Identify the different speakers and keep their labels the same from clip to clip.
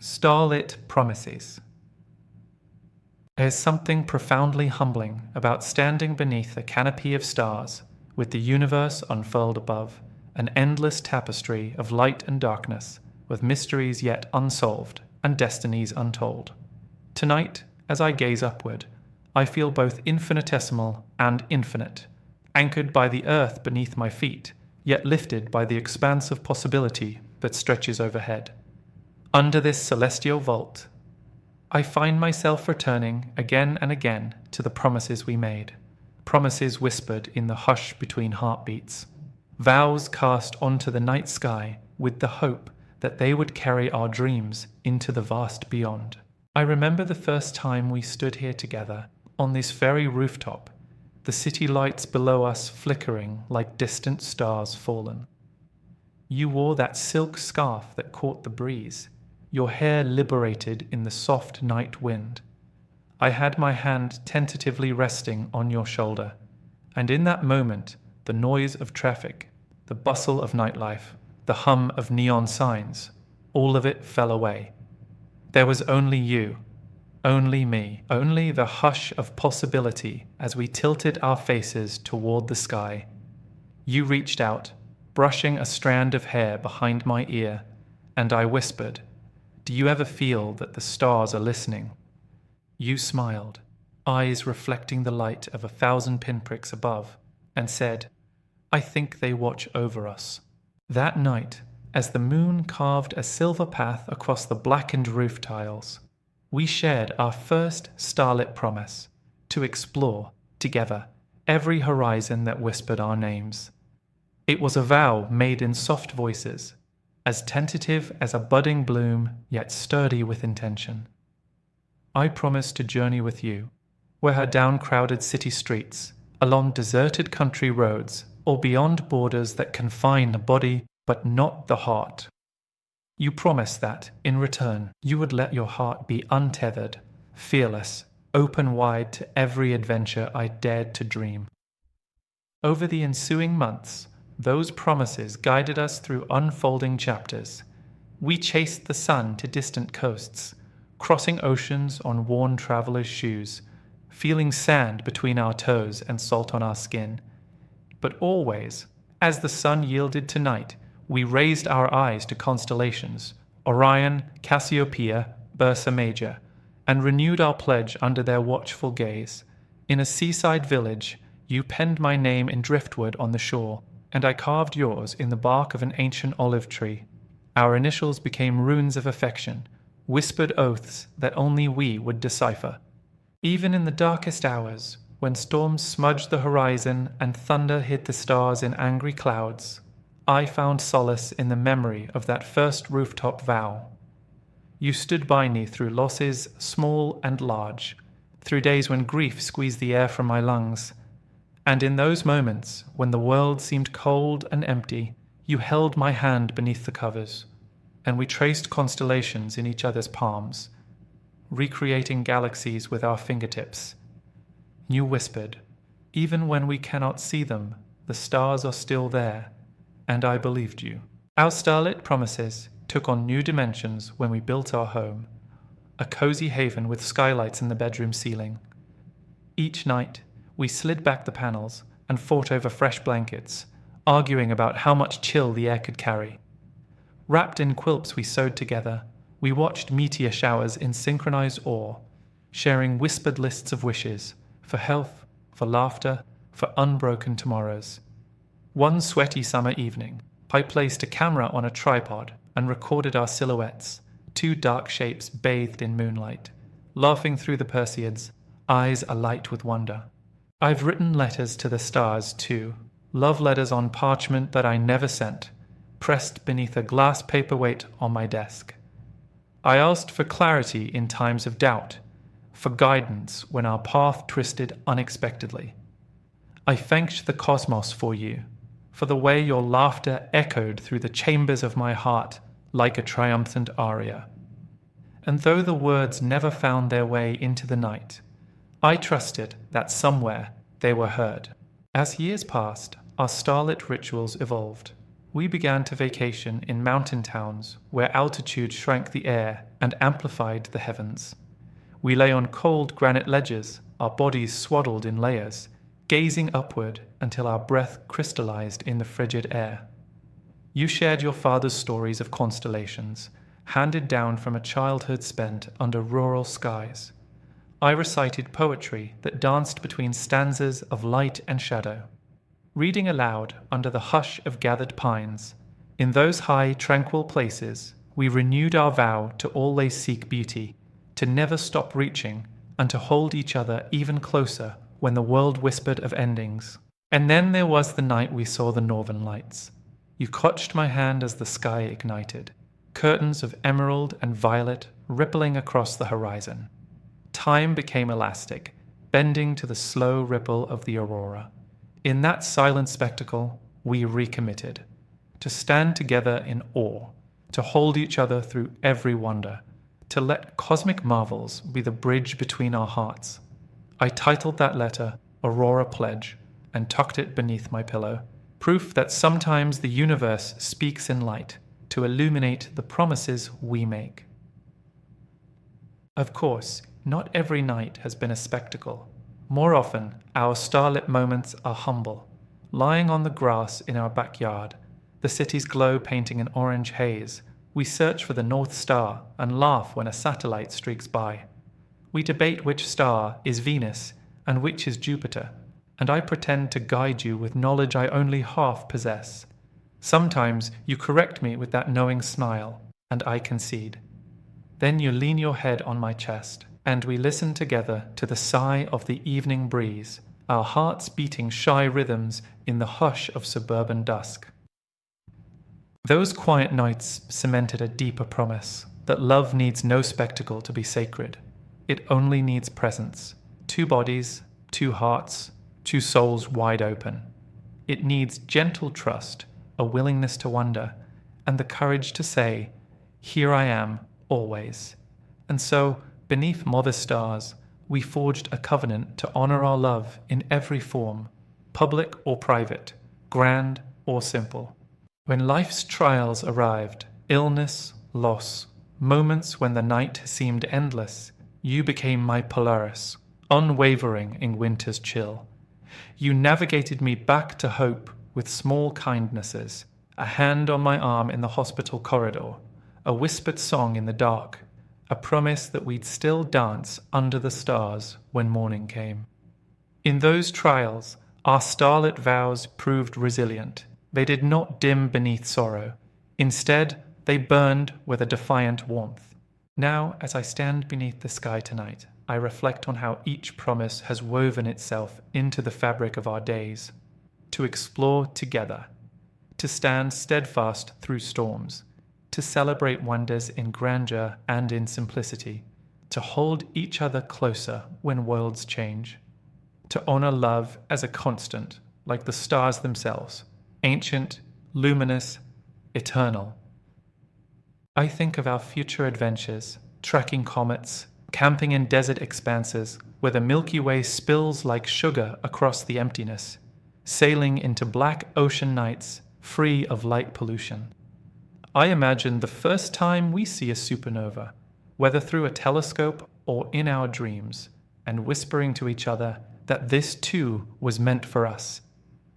Speaker 1: Starlit Promises. There's something profoundly humbling about standing beneath a canopy of stars, with the universe unfurled above, an endless tapestry of light and darkness, with mysteries yet unsolved and destinies untold. Tonight, as I gaze upward, I feel both infinitesimal and infinite, anchored by the earth beneath my feet, yet lifted by the expanse of possibility that stretches overhead. Under this celestial vault, I find myself returning again and again to the promises we made, promises whispered in the hush between heartbeats, vows cast onto the night sky with the hope that they would carry our dreams into the vast beyond. I remember the first time we stood here together on this very rooftop, the city lights below us flickering like distant stars fallen. You wore that silk scarf that caught the breeze, your hair liberated in the soft night wind. I had my hand tentatively resting on your shoulder, and in that moment, the noise of traffic, the bustle of nightlife, the hum of neon signs, all of it fell away. There was only you, only me, only the hush of possibility as we tilted our faces toward the sky. You reached out, brushing a strand of hair behind my ear, and I whispered, "Do you ever feel that the stars are listening?" You smiled, eyes reflecting the light of 1,000 pinpricks above, and said, "I think they watch over us." That night, as the moon carved a silver path across the blackened roof tiles, we shared our first starlit promise to explore, together, every horizon that whispered our names. It was a vow made in soft voices, as tentative as a budding bloom, yet sturdy with intention. I promised to journey with you, where her down-crowded city streets, along deserted country roads, or beyond borders that confine the body but not the heart. You promised that, in return, you would let your heart be untethered, fearless, open wide to every adventure I dared to dream. Over the ensuing months, those promises guided us through unfolding chapters. We chased the sun to distant coasts, crossing oceans on worn travelers' shoes, feeling sand between our toes and salt on our skin. But always, as the sun yielded to night, we raised our eyes to constellations, Orion, Cassiopeia, Ursa Major, and renewed our pledge under their watchful gaze. In a seaside village, you penned my name in driftwood on the shore, and I carved yours in the bark of an ancient olive tree. Our initials became runes of affection, whispered oaths that only we would decipher. Even in the darkest hours, when storms smudged the horizon and thunder hid the stars in angry clouds, I found solace in the memory of that first rooftop vow. You stood by me through losses small and large, through days when grief squeezed the air from my lungs. And in those moments, when the world seemed cold and empty, you held my hand beneath the covers, and we traced constellations in each other's palms, recreating galaxies with our fingertips. You whispered, "Even when we cannot see them, the stars are still there," and I believed you. Our starlit promises took on new dimensions when we built our home, a cozy haven with skylights in the bedroom ceiling. Each night, we slid back the panels and fought over fresh blankets, arguing about how much chill the air could carry. Wrapped in quilts we sewed together, we watched meteor showers in synchronized awe, sharing whispered lists of wishes for health, for laughter, for unbroken tomorrows. One sweaty summer evening, I placed a camera on a tripod and recorded our silhouettes, two dark shapes bathed in moonlight, laughing through the Perseids, eyes alight with wonder. I've written letters to the stars, too, love letters on parchment that I never sent, pressed beneath a glass paperweight on my desk. I asked for clarity in times of doubt, for guidance when our path twisted unexpectedly. I thanked the cosmos for you, for the way your laughter echoed through the chambers of my heart like a triumphant aria. And though the words never found their way into the night, I trusted that somewhere they were heard. As years passed, our starlit rituals evolved. We began to vacation in mountain towns where altitude shrank the air and amplified the heavens. We lay on cold granite ledges, our bodies swaddled in layers, gazing upward until our breath crystallized in the frigid air. You shared your father's stories of constellations, handed down from a childhood spent under rural skies. I recited poetry that danced between stanzas of light and shadow. Reading aloud under the hush of gathered pines, in those high, tranquil places, we renewed our vow to always seek beauty, to never stop reaching, and to hold each other even closer when the world whispered of endings. And then there was the night we saw the northern lights. You clutched my hand as the sky ignited, curtains of emerald and violet rippling across the horizon. Time became elastic, bending to the slow ripple of the aurora. In that silent spectacle, we recommitted, to stand together in awe, to hold each other through every wonder, to let cosmic marvels be the bridge between our hearts. I titled that letter Aurora Pledge and tucked it beneath my pillow, proof that sometimes the universe speaks in light to illuminate the promises we make. Of course, not every night has been a spectacle. More often, our starlit moments are humble, lying on the grass in our backyard, the city's glow painting an orange haze. We search for the North Star and laugh when a satellite streaks by. We debate which star is Venus and which is Jupiter, and I pretend to guide you with knowledge I only half possess. Sometimes you correct me with that knowing smile, and I concede. Then you lean your head on my chest, and we listen together to the sigh of the evening breeze, our hearts beating shy rhythms in the hush of suburban dusk. Those quiet nights cemented a deeper promise that love needs no spectacle to be sacred. It only needs presence. Two bodies, two hearts, two souls wide open. It needs gentle trust, a willingness to wonder, and the courage to say, "Here I am, always." And so, beneath modest stars, we forged a covenant to honor our love in every form, public or private, grand or simple. When life's trials arrived, illness, loss, moments when the night seemed endless, you became my Polaris, unwavering in winter's chill. You navigated me back to hope with small kindnesses, a hand on my arm in the hospital corridor, a whispered song in the dark, a promise that we'd still dance under the stars when morning came. In those trials, our starlit vows proved resilient. They did not dim beneath sorrow. Instead, they burned with a defiant warmth. Now, as I stand beneath the sky tonight, I reflect on how each promise has woven itself into the fabric of our days. To explore together, to stand steadfast through storms, to celebrate wonders in grandeur and in simplicity, to hold each other closer when worlds change, to honor love as a constant, like the stars themselves, ancient, luminous, eternal. I think of our future adventures, tracking comets, camping in desert expanses where the Milky Way spills like sugar across the emptiness, sailing into black ocean nights free of light pollution. I imagine the first time we see a supernova, whether through a telescope or in our dreams, and whispering to each other that this too was meant for us.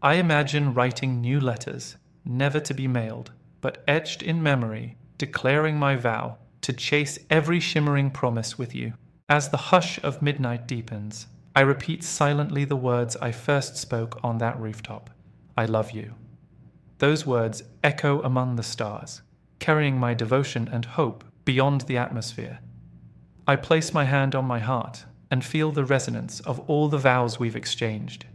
Speaker 1: I imagine writing new letters, never to be mailed, but etched in memory, declaring my vow to chase every shimmering promise with you. As the hush of midnight deepens, I repeat silently the words I first spoke on that rooftop. I love you. Those words echo among the stars, carrying my devotion and hope beyond the atmosphere. I place my hand on my heart and feel the resonance of all the vows we've exchanged,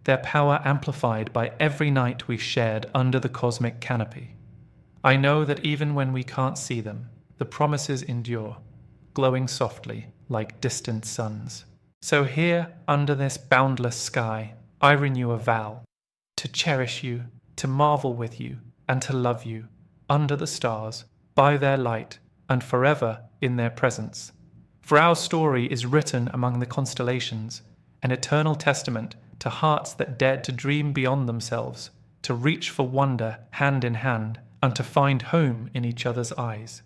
Speaker 1: their power amplified by every night we shared under the cosmic canopy. I know that even when we can't see them, the promises endure, glowing softly like distant suns. So here, under this boundless sky, I renew a vow to cherish you, to marvel with you, and to love you, under the stars, by their light, and forever in their presence. For our story is written among the constellations, an eternal testament to hearts that dared to dream beyond themselves, to reach for wonder hand in hand, and to find home in each other's eyes.